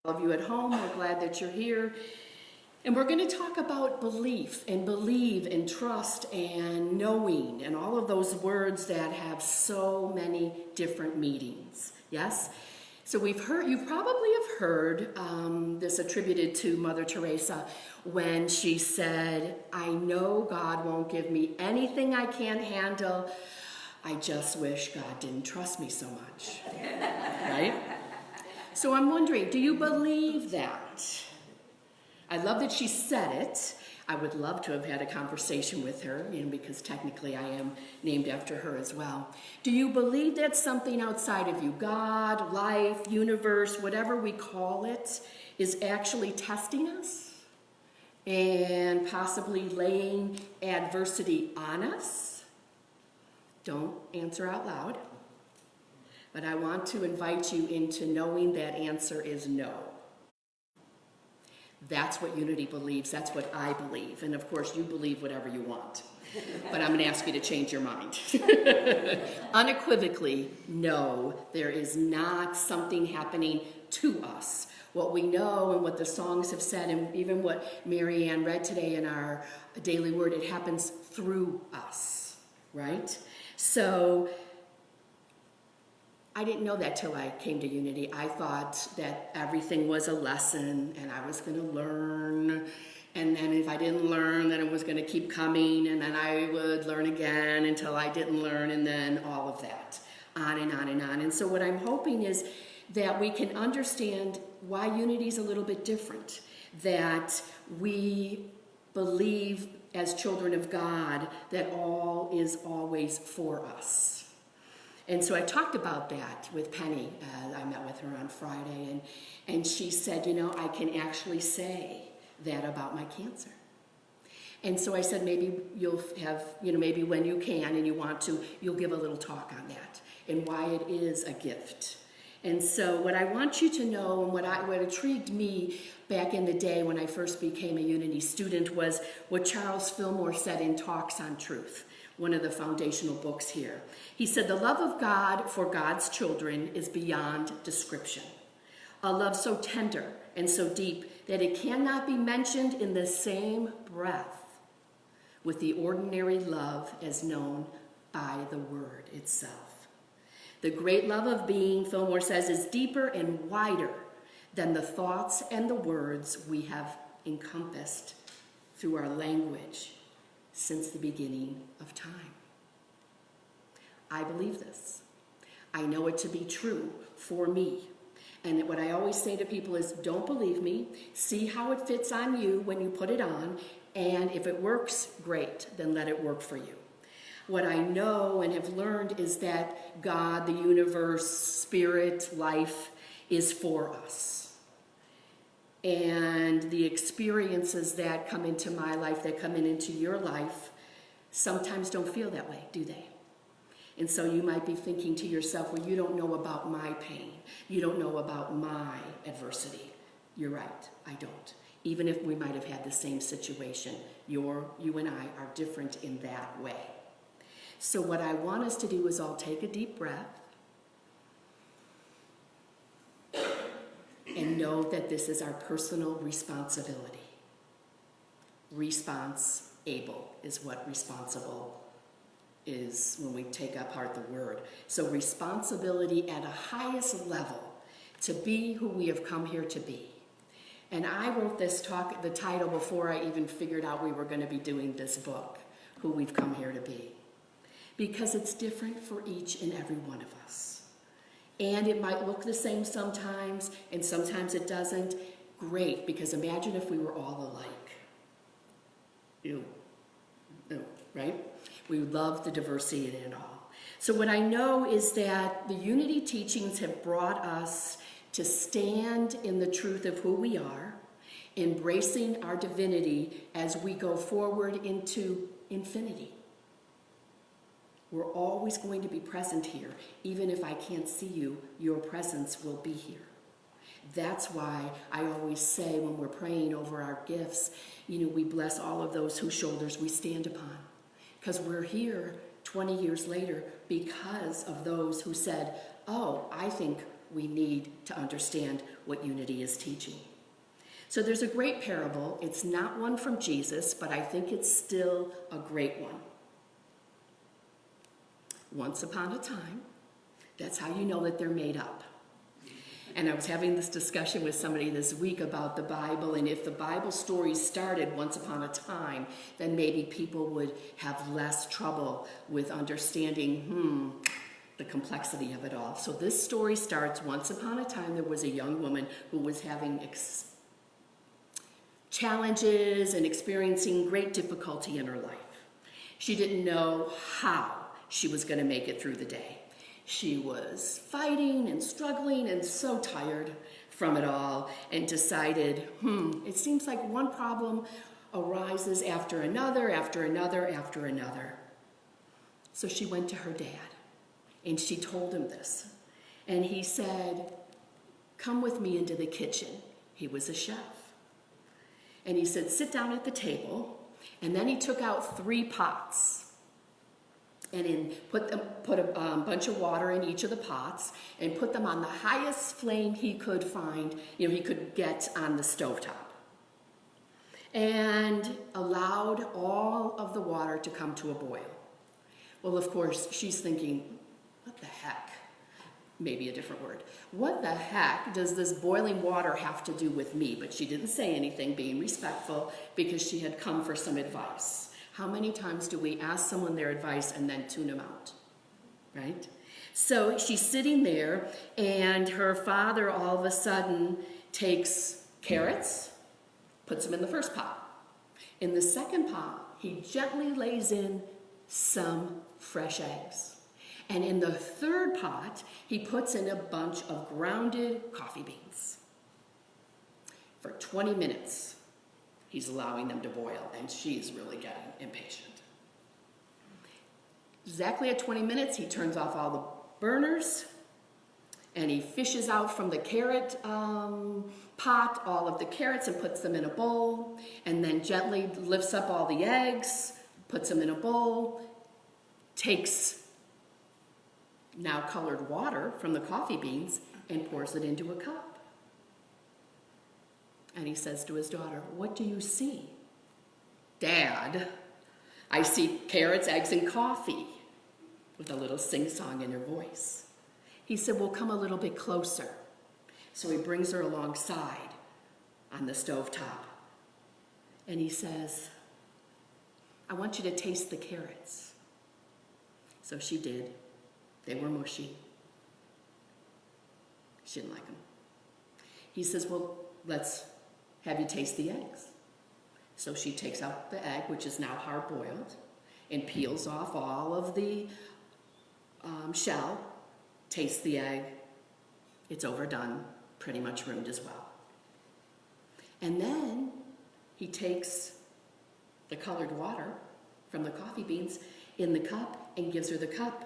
All of you at home, we're glad that you're here. And we're going to talk about belief and believe and trust and knowing and all of those words that have so many different meanings. Yes? So you probably have heard this attributed to Mother Teresa when she said, "I know God won't give me anything I can't handle. I just wish God didn't trust me so much." Right? So I'm wondering, do you believe that? I love that she said it. I would love to have had a conversation with her, because technically I am named after her as well. Do you believe that something outside of you, God, life, universe, whatever we call it, is actually testing us and possibly laying adversity on us? Don't answer out loud. But I want to invite you into knowing that answer is no. That's what Unity believes. That's what I believe. And of course, you believe whatever you want. But I'm going to ask you to change your mind. Unequivocally, no, there is not something happening to us. What we know and what the songs have said, and even what Mary Ann read today in our daily word, it happens through us, right? So I didn't know that till I came to Unity. I thought that everything was a lesson and I was going to learn. And then if I didn't learn, then it was going to keep coming. And then I would learn again until I didn't learn. And then all of that, on and on and on. And so what I'm hoping is that we can understand why Unity is a little bit different. That we believe as children of God that all is always for us. And so I talked about that with Penny. I met with her on Friday, and she said, I can actually say that about my cancer. And so I said, maybe you'll have, maybe when you can and you want to, you'll give a little talk on that and why it is a gift. And so what I want you to know, and what intrigued me back in the day when I first became a Unity student, was what Charles Fillmore said in Talks on Truth, one of the foundational books here. He said, "The love of God for God's children is beyond description. A love so tender and so deep that it cannot be mentioned in the same breath with the ordinary love as known by the word itself. The great love of being," Fillmore says, "is deeper and wider than the thoughts and the words we have encompassed through our language since the beginning of time." I believe this. I know it to be true for me. And what I always say to people is, don't believe me. See how it fits on you when you put it on. And if it works, great. Then let it work for you. What I know and have learned is that God, the universe, spirit, life is for us. And the experiences that come into my life, that come into your life, sometimes don't feel that way, do they? And so you might be thinking to yourself, well, you don't know about my pain. You don't know about my adversity. You're right, I don't. Even if we might have had the same situation, you and I are different in that way. So what I want us to do is all take a deep breath and know that this is our personal responsibility. Response-able is what responsible is when we take apart the word. So responsibility at a highest level to be who we have come here to be. And I wrote this talk, the title, before I even figured out we were going to be doing this book, Who We've Come Here to Be. Because it's different for each and every one of us. And it might look the same sometimes, and sometimes it doesn't. Great, because imagine if we were all alike. Ew, right? We love the diversity in it all. So what I know is that the Unity teachings have brought us to stand in the truth of who we are, embracing our divinity as we go forward into infinity. We're always going to be present here. Even if I can't see you, your presence will be here. That's why I always say when we're praying over our gifts, we bless all of those whose shoulders we stand upon. Because we're here 20 years later because of those who said, oh, I think we need to understand what unity is teaching. So there's a great parable. It's not one from Jesus, but I think it's still a great one. Once upon a time, that's how you know that they're made up. And I was having this discussion with somebody this week about the Bible, and if the Bible stories started once upon a time, then maybe people would have less trouble with understanding, the complexity of it all. So this story starts, once upon a time, there was a young woman who was having challenges and experiencing great difficulty in her life. She didn't know how she was going to make it through the day. She was fighting and struggling and so tired from it all, and decided, it seems like one problem arises after another, after another, after another. So she went to her dad and she told him this. And he said, "Come with me into the kitchen." He was a chef. And he said, "Sit down at the table." And then he took out 3 pots. And put a bunch of water in each of the pots and put them on the highest flame he could find, he could get on the stovetop. And allowed all of the water to come to a boil. Well, of course, she's thinking, what the heck? Maybe a different word. What the heck does this boiling water have to do with me? But she didn't say anything, being respectful, because she had come for some advice. How many times do we ask someone their advice and then tune them out, right? So she's sitting there, and her father all of a sudden takes carrots, puts them in the first pot. In the second pot, he gently lays in some fresh eggs. And in the third pot, he puts in a bunch of grounded coffee beans. For 20 minutes. He's allowing them to boil, and she's really getting impatient. Exactly at 20 minutes, he turns off all the burners, and he fishes out from the carrot pot all of the carrots and puts them in a bowl, and then gently lifts up all the eggs, puts them in a bowl, takes now colored water from the coffee beans and pours it into a cup. And he says to his daughter, "What do you see?" "Dad, I see carrots, eggs, and coffee," with a little sing-song in her voice. He said, "Well, come a little bit closer." So he brings her alongside on the stovetop. And he says, "I want you to taste the carrots." So she did. They were mushy. She didn't like them. He says, "Well, let's have you taste the eggs." So she takes out the egg, which is now hard-boiled, and peels off all of the shell, tastes the egg. It's overdone, pretty much ruined as well. And then he takes the colored water from the coffee beans in the cup and gives her the cup.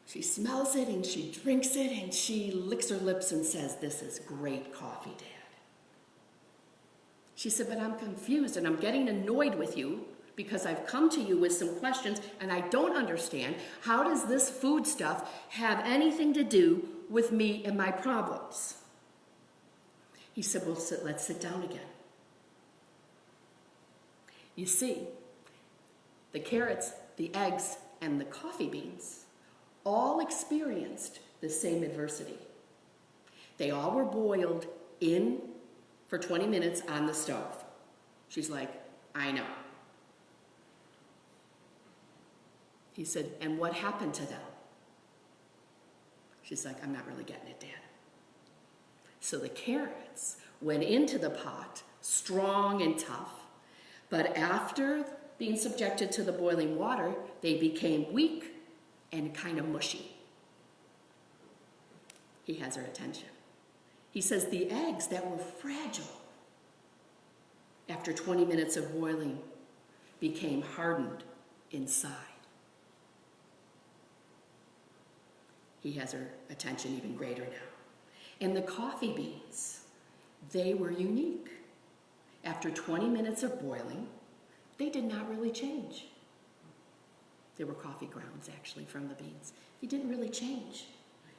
She smells it and she drinks it and she licks her lips and says, "This is great coffee, Dad." She said, "But I'm confused and I'm getting annoyed with you because I've come to you with some questions and I don't understand. How does this food stuff have anything to do with me and my problems?" He said, "Well, let's sit down again." You see, the carrots, the eggs, and the coffee beans all experienced the same adversity. They all were boiled in for 20 minutes on the stove. She's like, "I know." He said, "And what happened to them?" She's like, "I'm not really getting it, Dad." So the carrots went into the pot, strong and tough, but after being subjected to the boiling water, they became weak and kind of mushy. He has her attention. He says the eggs that were fragile after 20 minutes of boiling became hardened inside. He has her attention even greater now. And the coffee beans, they were unique. After 20 minutes of boiling, they did not really change. They were coffee grounds, actually, from the beans. They didn't really change.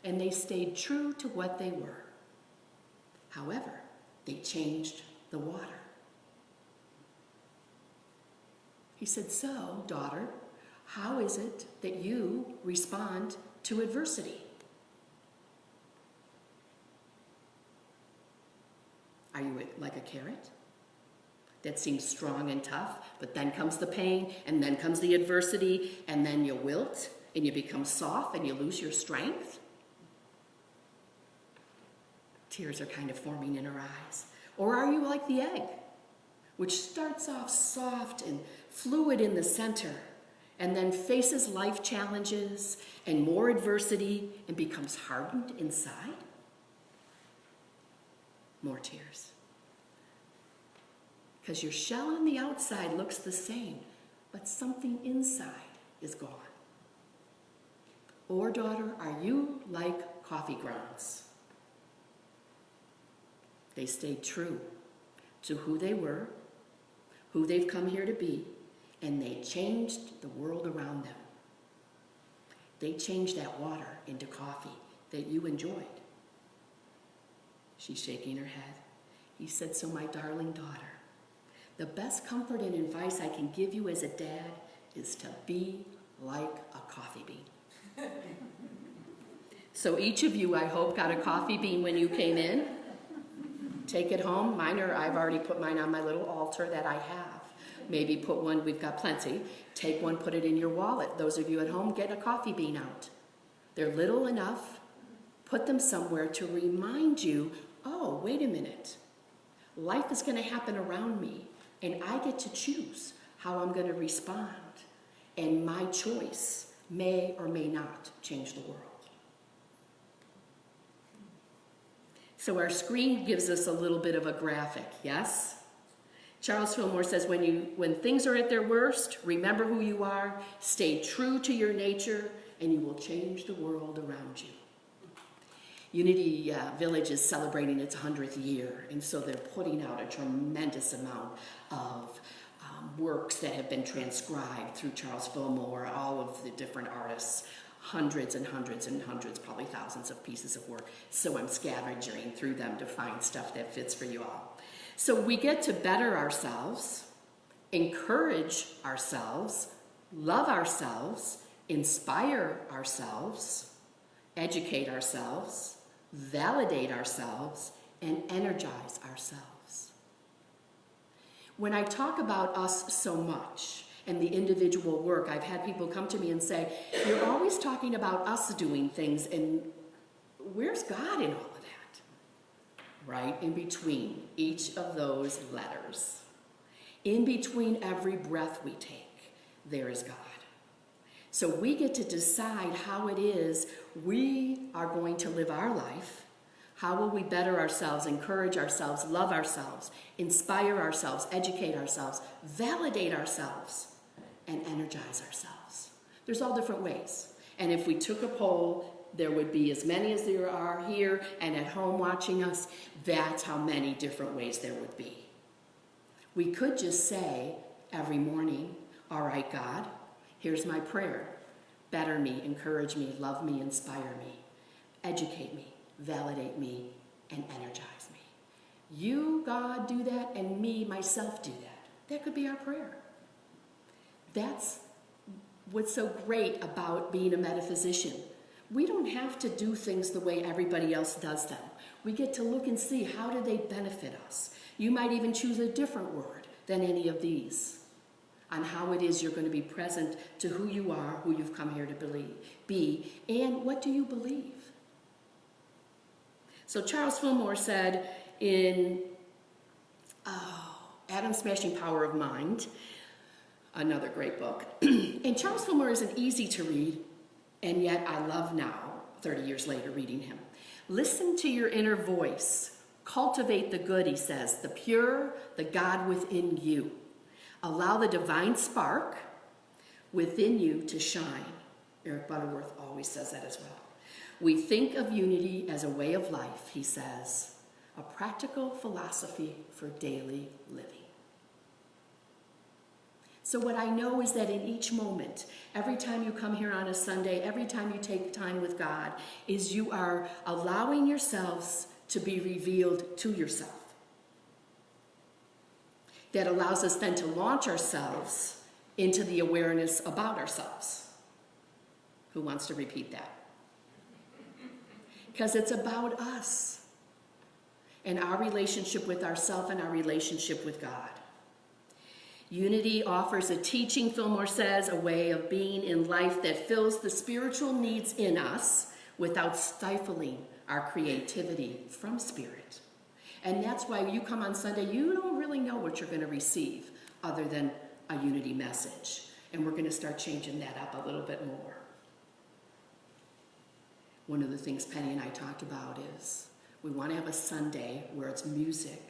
and they stayed true to what they were. However, they changed the water. He said, so, daughter, how is it that you respond to adversity? Are you like a carrot that seems strong and tough, but then comes the pain, and then comes the adversity, and then you wilt, and you become soft, and you lose your strength? Tears are kind of forming in her eyes. Or are you like the egg, which starts off soft and fluid in the center, and then faces life challenges and more adversity and becomes hardened inside? More tears. Because your shell on the outside looks the same, but something inside is gone. Or, daughter, are you like coffee grounds? They stayed true to who they were, who they've come here to be, and they changed the world around them. They changed that water into coffee that you enjoyed. She's shaking her head. He said, so my darling daughter, the best comfort and advice I can give you as a dad is to be like a coffee bean. So each of you, I hope, got a coffee bean when you came in. Take it home. I've already put mine on my little altar that I have. Maybe put one, we've got plenty. Take one, put it in your wallet. Those of you at home, get a coffee bean out. They're little enough. Put them somewhere to remind you, oh, wait a minute. Life is going to happen around me, and I get to choose how I'm going to respond. And my choice may or may not change the world. So our screen gives us a little bit of a graphic, yes? Charles Fillmore says, when things are at their worst, remember who you are, stay true to your nature, and you will change the world around you. Unity Village is celebrating its 100th year, and so they're putting out a tremendous amount of works that have been transcribed through Charles Fillmore, all of the different artists, hundreds and hundreds and hundreds, probably thousands of pieces of work. So I'm scavenging through them to find stuff that fits for you all. So we get to better ourselves, encourage ourselves, love ourselves, inspire ourselves, educate ourselves, validate ourselves, and energize ourselves. When I talk about us so much and the individual work, I've had people come to me and say, you're always talking about us doing things, and where's God in all of that? Right in between each of those letters, in between every breath we take, there is God. So we get to decide how it is we are going to live our life. How will we better ourselves, encourage ourselves, love ourselves, inspire ourselves, educate ourselves, validate ourselves, and energize ourselves? There's all different ways. And if we took a poll, there would be as many as there are here and at home watching us. That's how many different ways there would be. We could just say every morning, all right, God, here's my prayer. Better me, encourage me, love me, inspire me, educate me, validate me, and energize me. You, God, do that, and me, myself, do that. That could be our prayer. That's what's so great about being a metaphysician. We don't have to do things the way everybody else does them. We get to look and see, how do they benefit us? You might even choose a different word than any of these on how it is you're going to be present to who you are, who you've come here to be, and what do you believe? So Charles Fillmore said in Atom Smashing Power of Mind, another great book, and Charles Fillmore isn't easy to read, and yet I love now, 30 years later, reading him. Listen to your inner voice. Cultivate the good, he says, the pure, the God within you. Allow the divine spark within you to shine. Eric Butterworth always says that as well. We think of unity as a way of life, he says, a practical philosophy for daily living. So what I know is that in each moment, every time you come here on a Sunday, every time you take time with God, is you are allowing yourselves to be revealed to yourself. That allows us then to launch ourselves into the awareness about ourselves. Who wants to repeat that? Because it's about us and our relationship with ourselves and our relationship with God. Unity offers a teaching, Fillmore says, a way of being in life that fills the spiritual needs in us without stifling our creativity from spirit. And that's why you come on Sunday, you don't really know what you're going to receive other than a unity message. And we're going to start changing that up a little bit more. One of the things Penny and I talked about is we want to have a Sunday where it's music.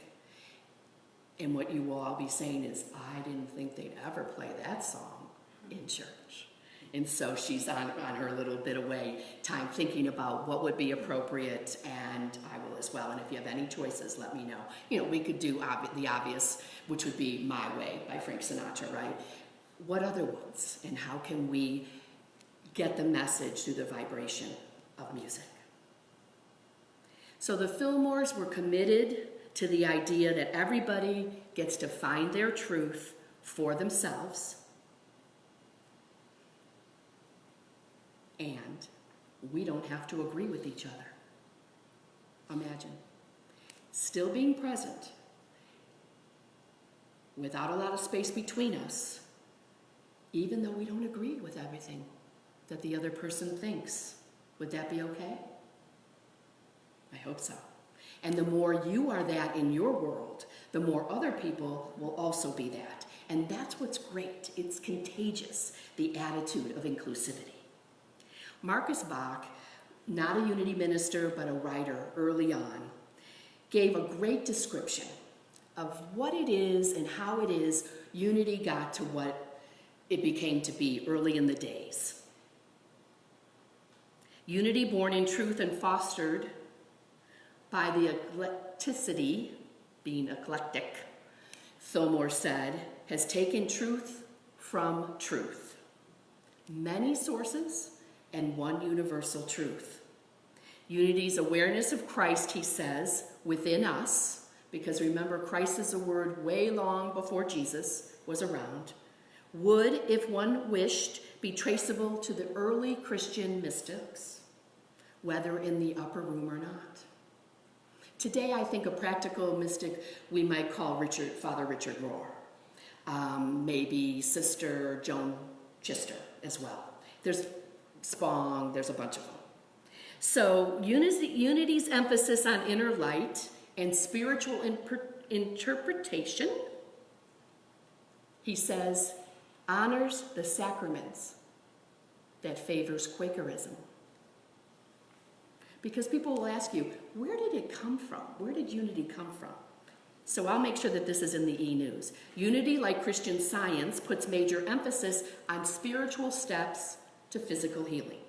And what you will all be saying is, I didn't think they'd ever play that song in church. And so she's on her little bit away time thinking about what would be appropriate, and I will as well. And if you have any choices, let me know. You know, we could do the obvious, which would be My Way by Frank Sinatra, right? What other ones? And how can we get the message through the vibration of music? So the Fillmores were committed to the idea that everybody gets to find their truth for themselves, and we don't have to agree with each other. Imagine still being present without a lot of space between us, even though we don't agree with everything that the other person thinks. Would that be okay? I hope so. And the more you are that in your world, the more other people will also be that. And that's what's great. It's contagious, the attitude of inclusivity. Marcus Bach, not a unity minister, but a writer early on, gave a great description of what it is and how it is unity got to what it became to be early in the days. Unity born in truth and fostered by the eclecticity, being eclectic, Fillmore said, has taken truth from truth. Many sources and one universal truth. Unity's awareness of Christ, he says, within us, because remember, Christ is a word way long before Jesus was around, would, if one wished, be traceable to the early Christian mystics, whether in the upper room or not. Today, I think a practical mystic we might call Father Richard Rohr, maybe Sister Joan Chittister as well. There's Spong, there's a bunch of them. So unity's emphasis on inner light and spiritual interpretation, he says, honors the sacraments that favors Quakerism. Because people will ask you, where did it come from? Where did unity come from? So I'll make sure that this is in the e-news. Unity, like Christian Science, puts major emphasis on spiritual steps to physical healing.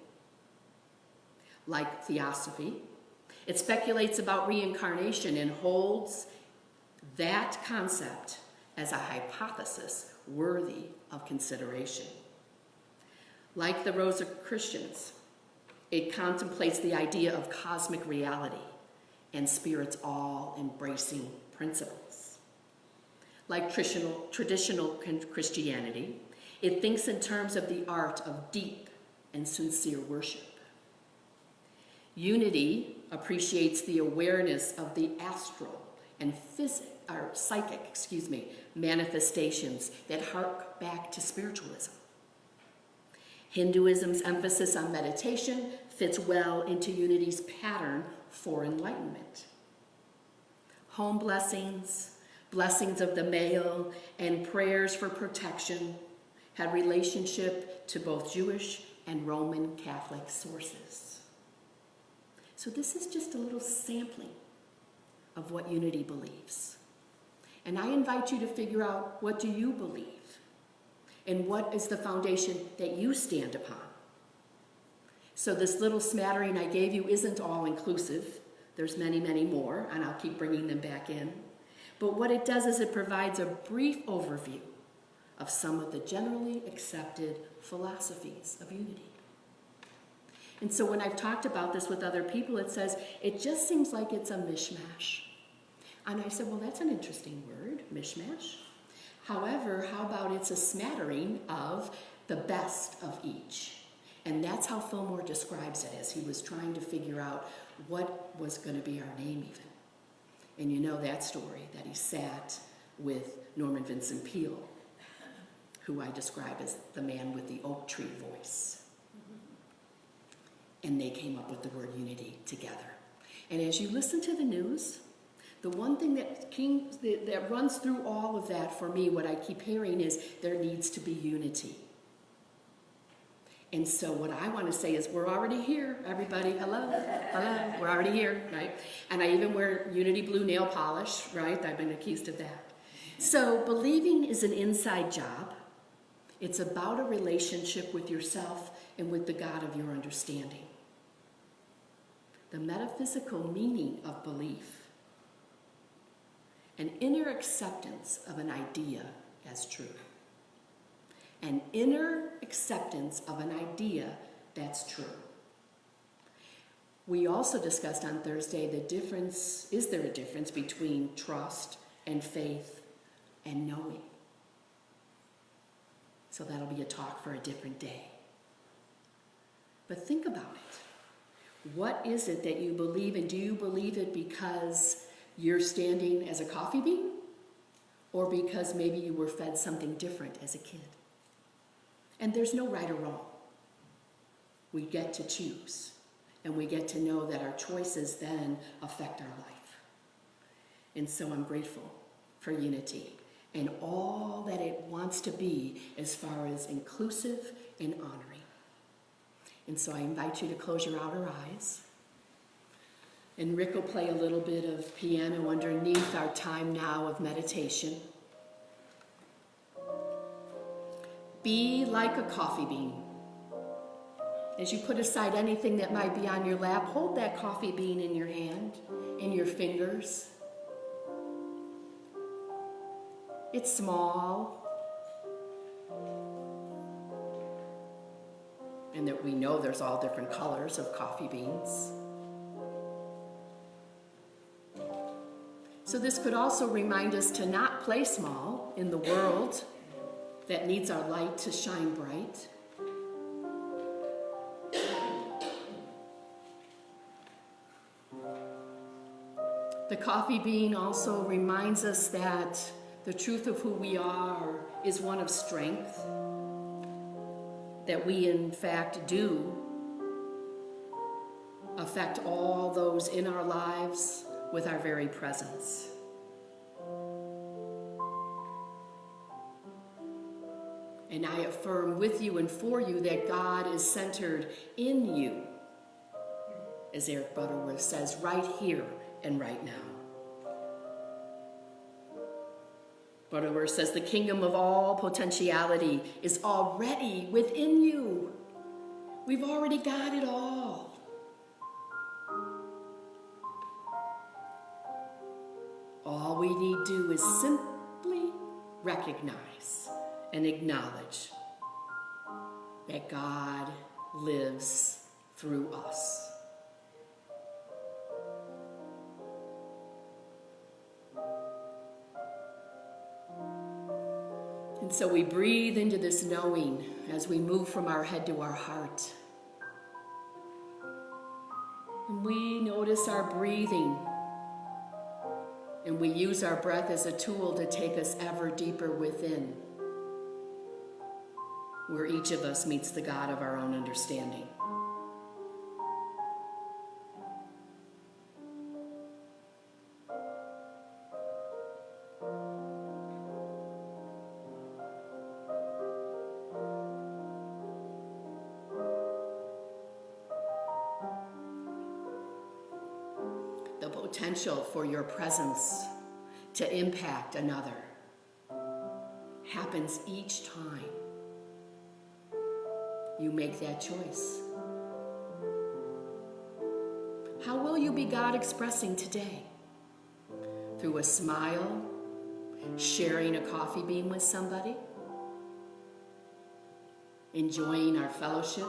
Like Theosophy, it speculates about reincarnation and holds that concept as a hypothesis worthy of consideration. Like the Rosicrucians, it contemplates the idea of cosmic reality and spirit's all-embracing principles. Like traditional Christianity, it thinks in terms of the art of deep and sincere worship. Unity appreciates the awareness of the astral and psychic manifestations that hark back to spiritualism. Hinduism's emphasis on meditation fits well into Unity's pattern for enlightenment. Home blessings, blessings of the male, and prayers for protection had relationship to both Jewish and Roman Catholic sources. So this is just a little sampling of what Unity believes. And I invite you to figure out, what do you believe? And what is the foundation that you stand upon? So this little smattering I gave you isn't all inclusive. There's many, many more, and I'll keep bringing them back in. But what it does is it provides a brief overview of some of the generally accepted philosophies of unity. And so when I've talked about this with other people, it says, it just seems like it's a mishmash. And I said, well, that's an interesting word, mishmash. However, how about it's a smattering of the best of each? And that's how Fillmore describes it, as he was trying to figure out what was going to be our name even. And you know that story, that he sat with Norman Vincent Peale, who I describe as the man with the oak tree voice. And they came up with the word unity together. And as you listen to the news, the one thing that runs through all of that for me, what I keep hearing is there needs to be unity. And so what I want to say is we're already here, everybody. Hello, hello, we're already here, right? And I even wear Unity blue nail polish, right? I've been accused of that. So believing is an inside job. It's about a relationship with yourself and with the God of your understanding. The metaphysical meaning of belief, an inner acceptance of an idea as true. An inner acceptance of an idea that's true. We also discussed on Thursday is there a difference between trust and faith and knowing? So that'll be a talk for a different day. But think about it. What is it that you believe, and do you believe it because you're standing as a coffee bean? Or because maybe you were fed something different as a kid? And there's no right or wrong. We get to choose. And we get to know that our choices then affect our life. And so I'm grateful for unity and all that it wants to be as far as inclusive and honoring. And so I invite you to close your outer eyes. And Rick will play a little bit of piano underneath our time now of meditation. Be like a coffee bean. As you put aside anything that might be on your lap, hold that coffee bean in your hand, in your fingers. It's small. And that we know there's all different colors of coffee beans. So this could also remind us to not play small in the world that needs our light to shine bright. The coffee bean also reminds us that the truth of who we are is one of strength, that we in fact do affect all those in our lives with our very presence. And I affirm with you and for you that God is centered in you, as Eric Butterworth says, right here and right now. Butterworth says the kingdom of all potentiality is already within you. We've already got it all. All we need to do is simply recognize and acknowledge that God lives through us. And so we breathe into this knowing as we move from our head to our heart. And we notice our breathing. And we use our breath as a tool to take us ever deeper within, where each of us meets the God of our own understanding. The potential for your presence to impact another happens each time you make that choice. How will you be God expressing today? Through a smile, sharing a coffee bean with somebody, enjoying our fellowship,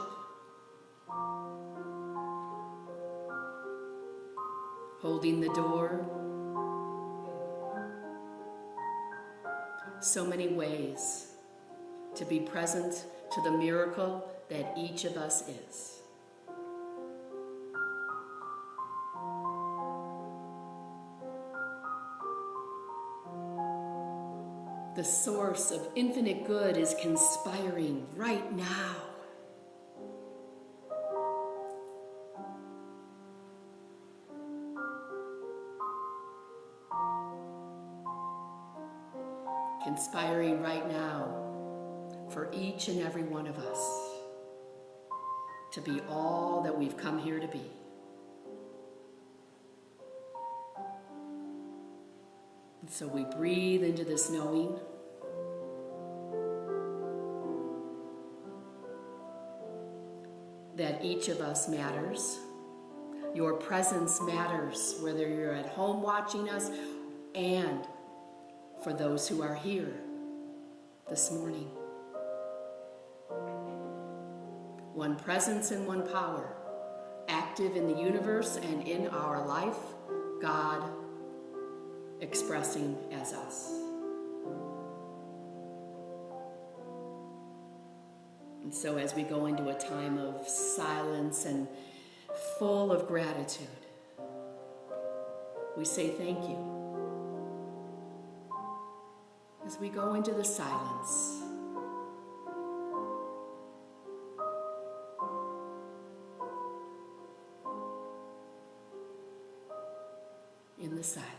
holding the door. So many ways to be present to the miracle that each of us is. The source of infinite good is conspiring right now. Conspiring right now for each and every one of us to be all that we've come here to be. And so we breathe into this knowing that each of us matters. Your presence matters, whether you're at home watching us and for those who are here this morning. One presence and one power, active in the universe and in our life, God expressing as us. And so as we go into a time of silence and full of gratitude, we say thank you. As we go into the silence, in the silence.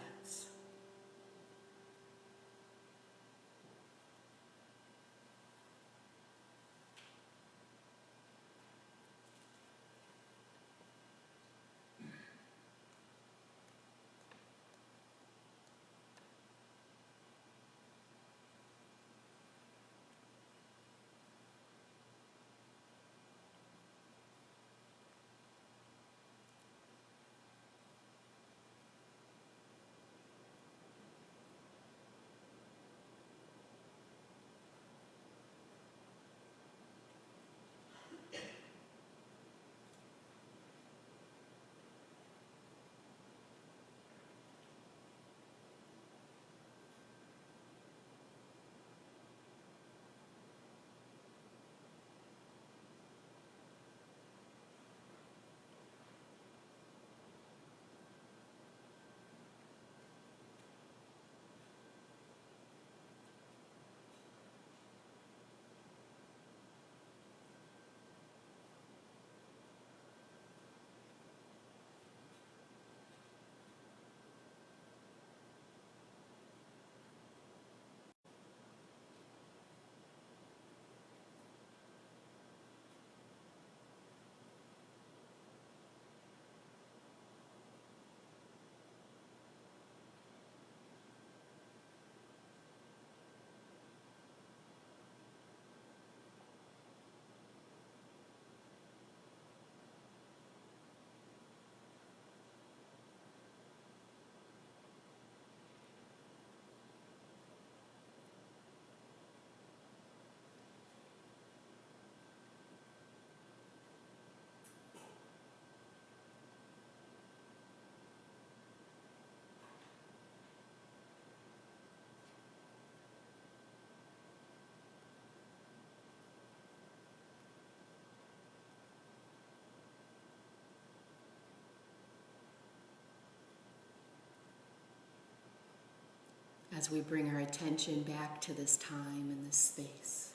As we bring our attention back to this time and this space.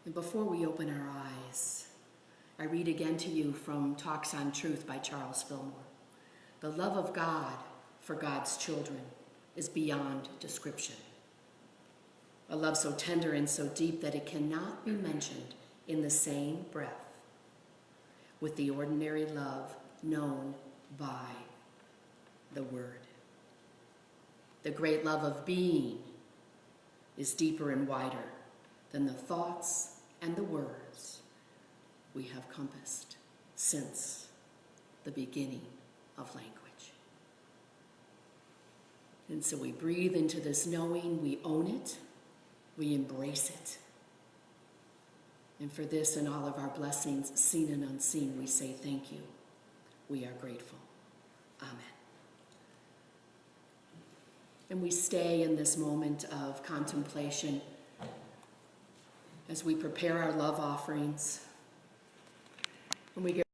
And before we open our eyes, I read again to you from Talks on Truth by Charles Fillmore. The love of God for God's children is beyond description. A love so tender and so deep that it cannot be mentioned in the same breath with the ordinary love known by the Word. The great love of being is deeper and wider than the thoughts and the words we have compassed since the beginning of language. And so we breathe into this knowing, we own it, we embrace it. And for this and all of our blessings, seen and unseen, we say thank you. We are grateful. Amen. And we stay in this moment of contemplation as we prepare our love offerings. And we get